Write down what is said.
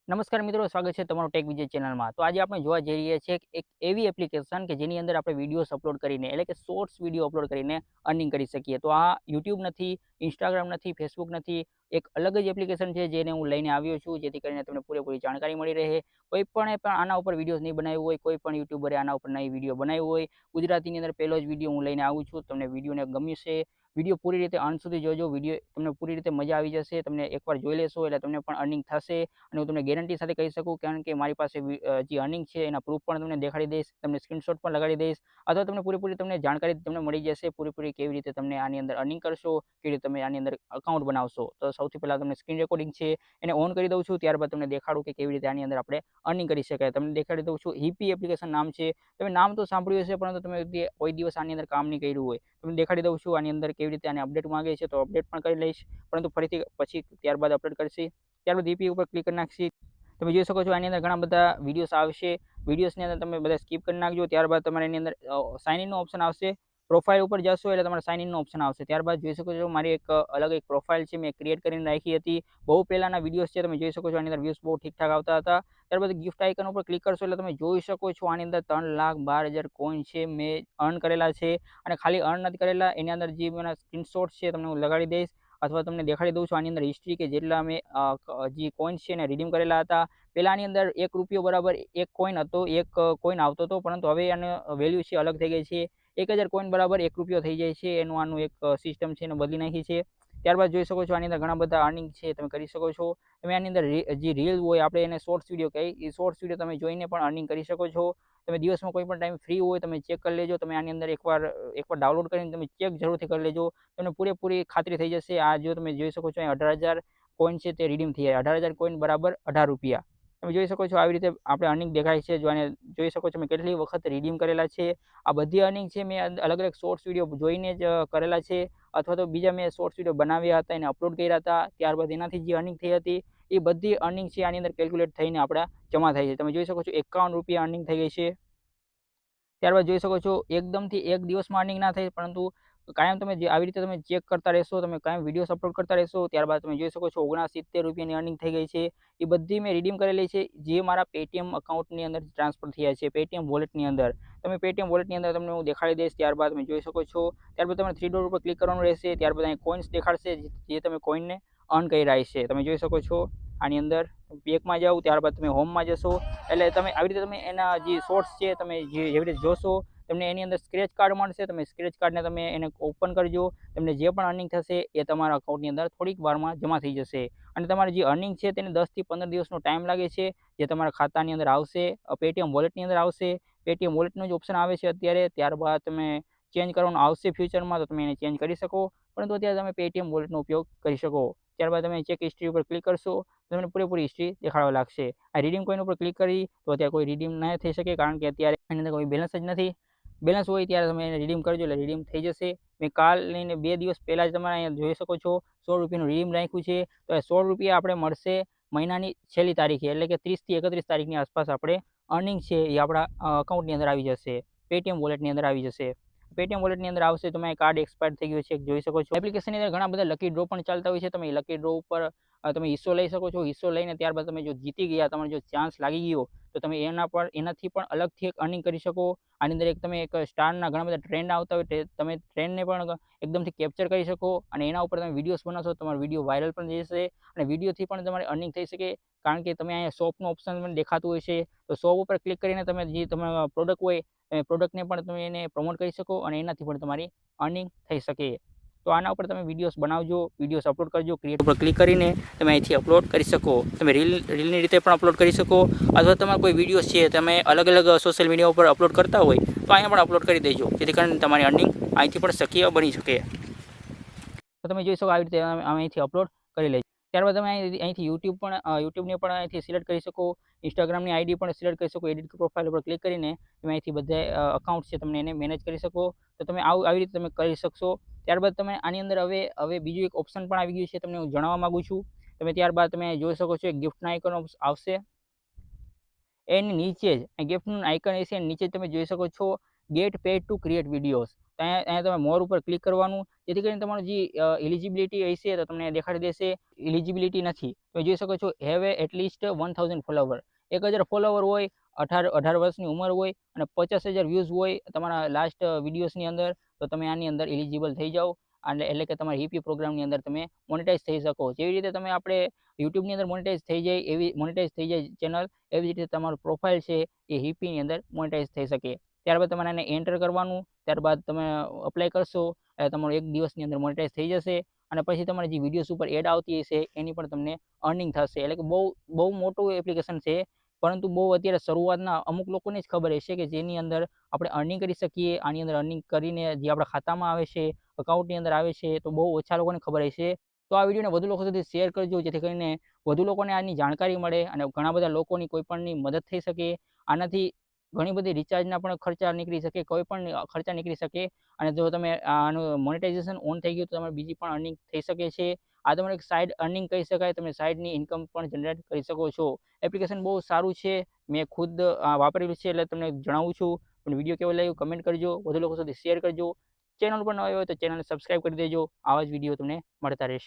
નમસ્કાર મિત્રો, સ્વાગત છે તમારું ટેક વિજય ચેનલમાં। તો આજે આપણે જોવા જઈ રહ્યા છીએ એક એવી એપ્લિકેશન કે જેની અંદર આપણે વિડીયોઝ અપલોડ કરીને એટલે કે શોર્ટ્સ વિડીયો અપલોડ કરીને અર્નિંગ કરી શકીએ। તો આ યુટ્યુબ નથી, ઇન્સ્ટાગ્રામ નથી, ફેસબુક નથી, એક અલગ જ એપ્લિકેશન છે જેને હું લઈને આવ્યો છું, જેથી કરીને તમને પૂરેપૂરી જાણકારી મળી રહે। કોઈ પણ આના ઉપર વિડીયોઝ નહીં બનાવ્યું હોય, કોઈ પણ યુટ્યુબરે આના ઉપર નહીં વિડીયો બનાવ્યો હોય, ગુજરાતીની અંદર પહેલો જ વિડીયો હું લઈને આવું છું। તમને વિડીયોને ગમ્યું છે, વિડીયો પૂરી રીતે અંત સુધી જોજો, વિડીયો તમને પૂરી રીતે મજા આવી જશે। તમને એકવાર જોઈ લેશો એટલે તમને પણ અર્નિંગ થશે। અને હું તમને ગેરંટી સાથે કહી શકું, કારણ કે મારી પાસે જે અર્નિંગ છે એના પ્રૂફ પણ તમને દેખાડી દઈશ, તમને સ્ક્રીનશોટ પણ લગાડી દઈશ, અથવા તમને પૂરેપૂરી તમને જાણકારી તમને મળી જશે પૂરેપૂરી કેવી રીતે તમને આની અંદર અર્નિંગ કરશો, કેવી રીતે તમે આની અંદર અકાઉન્ટ બનાવશો। તો સૌથી પહેલાં તમને સ્ક્રીન રેકોર્ડિંગ છે એને ઓન કરી દઉં છું, ત્યારબાદ તમને દેખાડું કે કેવી રીતે આની અંદર આપણે અર્નિંગ કરી શકાય। તમને દેખાડી દઉં છું, હિપી એપ્લિકેશન નામ છે, તમે નામ તો સાંભળ્યું હશે પરંતુ તમે કોઈ દિવસ આની અંદર કામ નહીં કર્યું હોય। તમને દેખાડી દઉં છું આની અંદર કેવી રીતે આને અપડેટ માંગે છે, તો અપડેટ પણ કરી લઈશ, પરંતુ ફરીથી પછી ત્યારબાદ અપડેટ કરશે। ત્યારબાદ હિપી ઉપર ક્લિક કરી નાખશી। તમે જોઈ શકો છો આની અંદર ઘણા બધા વિડીયોઝ આવશે, વિડીયોઝની અંદર તમે બધા સ્કીપ કરી નાખજો। ત્યારબાદ તમારે એની અંદર સાઇન ઇનનો ઓપ્શન આવશે, પ્રોફાઇલ ઉપર જશો એટલે તમારે સાઇન ઇનનો ઓપ્શન આવશે। ત્યારબાદ જોઈ શકો છો મારી એક અલગ એક પ્રોફાઇલ છે, મેં ક્રિએટ કરીને રાખી હતી, બહુ પહેલાંના વિડીયોઝ છે, તમે જોઈ શકો છો આની અંદર વ્યૂઝ બહુ ઠીકઠાક આવતા હતા। ત્યારબાદ ગિફ્ટ આઇકન ઉપર ક્લિક કરશો એટલે તમે જોઈ શકો છો આની અંદર 3,12,000 કોઈન છે, મેં અર્ન કરેલા છે। અને ખાલી અર્ન નથી કરેલા, એની અંદર જે મારા સ્ક્રીનશોટ છે તમને હું લગાડી દઈશ, અથવા તમને દેખાડી દઉં છું આની અંદર હિસ્ટ્રી કે જેટલા મેં જે કોઈન્સ છે એને રિડીમ કરેલા હતા। પહેલાંની અંદર ₹1 બરાબર એક કોઈન હતો, એક કોઈન આવતો હતો, પરંતુ હવે આનો વેલ્યુ છે અલગ થઈ ગઈ છે, 1,000 કોઈન બરાબર ₹1 થઈ જાય છે। એનું આનું એક સિસ્ટમ છે એને બદલી નાખી છે। ત્યારબાદ જોઈ શકો છો આની અંદર ઘણા બધા અર્નિંગ છે તમે કરી શકો છો। તમે આની અંદર જે રીલ હોય, આપણે એને શોર્ટ્સ વિડીયો કહીએ, એ શોર્ટ્સ વિડીયો તમે જોઈને પણ અર્નિંગ કરી શકો છો। તમે દિવસમાં કોઈ પણ ટાઈમ ફ્રી હોય તમે ચેક કરી લેજો, તમે આની અંદર એકવાર ડાઉનલોડ કરીને તમે ચેક જરૂરથી કરી લેજો, તમને પૂરેપૂરી ખાતરી થઈ જશે। આ જો તમે જોઈ શકો છો અહીં 18,000 કોઈન છે તે રિડીમ થઈ જાય, 18,000 કોઈન બરાબર ₹18। તમે જોઈ શકો છો આવી રીતે આપણે અર્નિંગ દેખાય છે। જો આને જોઈ શકો છો મેં કેટલી વખત રિડીમ કરેલા છે। આ બધી અર્નિંગ છે મેં અલગ અલગ શોર્ટ્સ વિડીયો જોઈને જ કરેલા છે, અથવા તો બીજા મેં શોર્ટ્સ વિડીયો બનાવ્યા હતા, એને અપલોડ કર્યા હતા, ત્યારબાદ એનાથી જે અર્નિંગ થઈ હતી એ બધી અર્નિંગ છે આની અંદર કેલ્ક્યુલેટ થઈને આપણા જમા થાય છે। તમે જોઈ શકો છો ₹51 અર્નિંગ થઈ ગઈ છે। ત્યારબાદ જોઈ શકો છો એકદમથી એક દિવસમાં અર્નિંગ ના થાય, પરંતુ કાયમ તમે જે આવી રીતે તમે ચેક કરતા રહેશો, તમે કાયમ વિડીયોઝ અપલોડ કરતા રહેશો, ત્યારબાદ તમે જોઈ શકો છો ₹69 અર્નિંગ થઈ ગઈ છે। એ બધી મેં રિડીમ કરેલી છે, જે મારા પેટીએમ અકાઉન્ટની અંદર ટ્રાન્સફર થયા છે, પેટીએમ વોલેટની અંદર। તમે પેટીએમ વોલેટની અંદર તમને હું દેખાડી દઈશ, ત્યારબાદ તમે જોઈ શકો છો। ત્યારબાદ તમારે 3 ડોટ ઉપર ક્લિક કરવાનું રહેશે, ત્યારબાદ અહીં કોઈન્સ દેખાડશે, જે તમે કોઈનને અર્ન કરી રહ્યા છે, તમે જોઈ શકો છો। આની અંદર બેકમાં જાઓ, ત્યારબાદ તમે હોમમાં જશો, એટલે તમે આવી રીતે તમે એના જે શોર્ટ્સ છે તમે જેવી રીતે જોશો, તમને એની અંદર સ્ક્રેચ કાર્ડ મળશે, તમે સ્ક્રેચ કાર્ડને તમે એને ઓપન કરજો, તમને જે પણ અર્નિંગ થશે એ તમારા અકાઉન્ટની અંદર થોડીક વારમાં જમા થઈ જશે। અને તમારી જે અર્નિંગ છે તેને 10 થી 15 દિવસનો ટાઈમ લાગે છે, જે તમારા ખાતાની અંદર આવશે, પેટીએમ વોલેટની અંદર આવશે। પેટીએમ વોલેટનો જ ઓપ્શન આવે છે અત્યારે, ત્યારબાદ તમે ચેન્જ કરવાનું આવશે ફ્યુચરમાં, તો તમે એને ચેન્જ કરી શકો, પરંતુ અત્યારે તમે પેટીએમ વોલેટનો ઉપયોગ કરી શકો। ત્યારબાદ તમે ચેક હિસ્ટ્રી ઉપર ક્લિક કરશો, તમને પૂરેપૂરી હિસ્ટ્રી દેખાડવા લાગશે। આ રીડીમ કોઈન ઉપર ક્લિક કરી તો અત્યારે કોઈ રીડીમ ન થઈ શકે, કારણ કે અત્યારે એની અંદર કોઈ બેલેન્સ જ નથી। બેલેન્સ હોય ત્યારે તમે એને રીડીમ કરજો એટલે રીડીમ થઈ જશે। મેં કાલ લઈને 2 દિવસ પહેલાં જ તમારે અહીંયા જોઈ શકો છો ₹16નું રીડીમ રાખ્યું છે। તો એ ₹16 આપણે મળશે મહિનાની છેલ્લી તારીખે, એટલે કે 30 થી 31 તારીખની આસપાસ આપણે અર્નિંગ છે એ આપણા અકાઉન્ટની અંદર આવી જશે, પેટીએમ વોલેટની અંદર આવી જશે। પેટીએમ વોલેટની અંદર આવશે, તમે કાર્ડ એક્સપાયર થઈ ગયું છે જોઈ શકો છો। એપ્લિકેશનની અંદર ઘણા બધા લકી ડ્રો પણ ચાલતા હોય છે, તમે લકી ડ્રો ઉપર તમે હિસ્સો લઈ શકો છો। હિસ્સો લઈને ત્યારબાદ તમે જો જીતી ગયા, તમારો જો ચાન્સ લાગી ગયો, તો તમે એનાથી પણ અલગથી એક અર્નિંગ કરી શકો। આની અંદર એક તમે એક સ્ટારના ઘણા બધા ટ્રેન્ડ આવતા હોય, તમે ટ્રેન્ડને પણ એકદમથી કેપ્ચર કરી શકો, અને એના ઉપર તમે વિડીયોઝ બનાવશો, તમારો વિડીયો વાયરલ પણ જશે, અને વિડીયોથી પણ તમારે અર્નિંગ થઈ શકે। કારણ કે તમે અહીંયા શોપનું ઓપ્શન પણ દેખાતું હોય છે, તો શોપ ઉપર ક્લિક કરીને તમે જે તમારા પ્રોડક્ટ હોય એ પ્રોડક્ટને પણ તમે એને પ્રમોટ કરી શકો, અને એનાથી પણ તમારી અર્નિંગ થઈ શકે। તો આના ઉપર તમે વિડીયોઝ બનાવજો, વિડીયોઝ અપલોડ કરજો, ક્રિએટ ઉપર ક્લિક કરીને તમે અહીંથી અપલોડ કરી શકો। તમે રીલની રીતે પણ અપલોડ કરી શકો, અથવા તમારા કોઈ વિડીયોઝ છે તમે અલગ અલગ સોશિયલ મીડિયા ઉપર અપલોડ કરતા હોય તો અહીંયા પણ અપલોડ કરી દેજો, જેથી કરીને તમારી અર્નિંગ અહીંથી પણ શક્ય બની શકે। તો તમે જોઈ શકો આવી રીતે અહીંથી અપલોડ કરી લેજો। ત્યારબાદ તમે અહીંથી યુટ્યુબને પણ અહીંથી સિલેક્ટ કરી શકો, ઇન્સ્ટાગ્રામની આઈડી પણ સિલેક્ટ કરી શકો। એડિટ પ્રોફાઇલ ઉપર ક્લિક કરીને તમે અહીંથી બધા અકાઉન્ટ છે તમને એને મેનેજ કરી શકો, તો તમે આવી રીતે તમે કરી શકશો। ત્યારબાદ તમે આની અંદર હવે બીજું એક ઓપ્શન પણ આવી ગયું છે, તમને હું જણાવવા માગું છું। તમે ત્યારબાદ તમે જોઈ શકો છો એક ગિફ્ટના આઇકન આવશે, એની નીચે જ ગિફ્ટનું આઇકન હશે, નીચે તમે જોઈ શકો છો get paid to create videos. તો અહીંયા તમે મોર ઉપર ક્લિક કરવાનું, જેથી કરીને તમારું જે એલિજિબિલિટી હશે તો તમને દેખાડી દેશે. એલિજિબિલિટી નથી તો જોઈ શકો છો, હેવ એટલીસ્ટ 1000 ફોલોવર. 1000 ફોલોવર હોય, 18 વર્ષની ઉંમર હોય અને 50,000 વ્યૂઝ હોય તમારા લાસ્ટ વિડીયોઝની અંદર, તો તમે આની અંદર એલિજિબલ થઈ જાઓ. અને એટલે કે તમારા હિપી પ્રોગ્રામની અંદર તમે મોનેટાઈઝ થઈ શકો. જેવી રીતે તમે આપણે યુટ્યુબની અંદર મોનેટાઈઝ થઈ જાય, એવી મોનેટાઈઝ થઈ જાય ચેનલ, એવી જ રીતે તમારું પ્રોફાઇલ છે એ હિપીની અંદર મોનેટાઈઝ થઈ શકે. ત્યારબાદ તમારે આને એન્ટર કરવાનું, ત્યારબાદ તમે અપ્લાય કરશો એટલે તમારું 1 દિવસની અંદર મોનેટાઈઝ થઈ જશે. અને પછી તમારી જે વિડીયોઝ ઉપર એડ આવતી હશે એની પણ તમને અર્નિંગ થશે. એટલે કે બહુ મોટું એપ્લિકેશન છે, પરંતુ બહુ અત્યારે શરૂઆતના અમુક લોકોને જ ખબર હશે કે જેની અંદર આપણે અર્નિંગ કરી શકીએ. આની અંદર અર્નિંગ કરીને જે આપણા ખાતામાં આવે છે, અકાઉન્ટની અંદર આવે છે, તો બહુ ઓછા લોકોને ખબર હશે. તો આ વિડીયોને વધુ લોકો સુધી શેર કરજો, જેથી કરીને વધુ લોકોને આની જાણકારી મળે અને ઘણા બધા લોકોની કોઈ પણની મદદ થઈ શકે. આનાથી ઘણી બધી રિચાર્જના પણ ખર્ચા નીકળી શકે, કોઈ પણ ખર્ચા નીકળી શકે. અને જો તમે આનું મોનેટાઇઝેશન ઓન થઈ ગયું તો તમારે બીજી પણ અર્નિંગ થઈ શકે છે. આ તમારે એક સાઇડ અર્નિંગ કહી શકાય. તમે સાઇડની ઇન્કમ પણ જનરેટ કરી શકો છો. એપ્લિકેશન બહુ સારું છે, મેં ખુદ વાપરેલું છે એટલે તમને જણાવું છું. પણ વિડીયો કેવો લાગ્યો કમેન્ટ કરજો, વધુ લોકો સુધી શેર કરજો. ચેનલ પર નવા હોય તો ચેનલને સબસ્ક્રાઈબ કરી દેજો. આવા જ વિડીયો તમને મળતા રહેશે.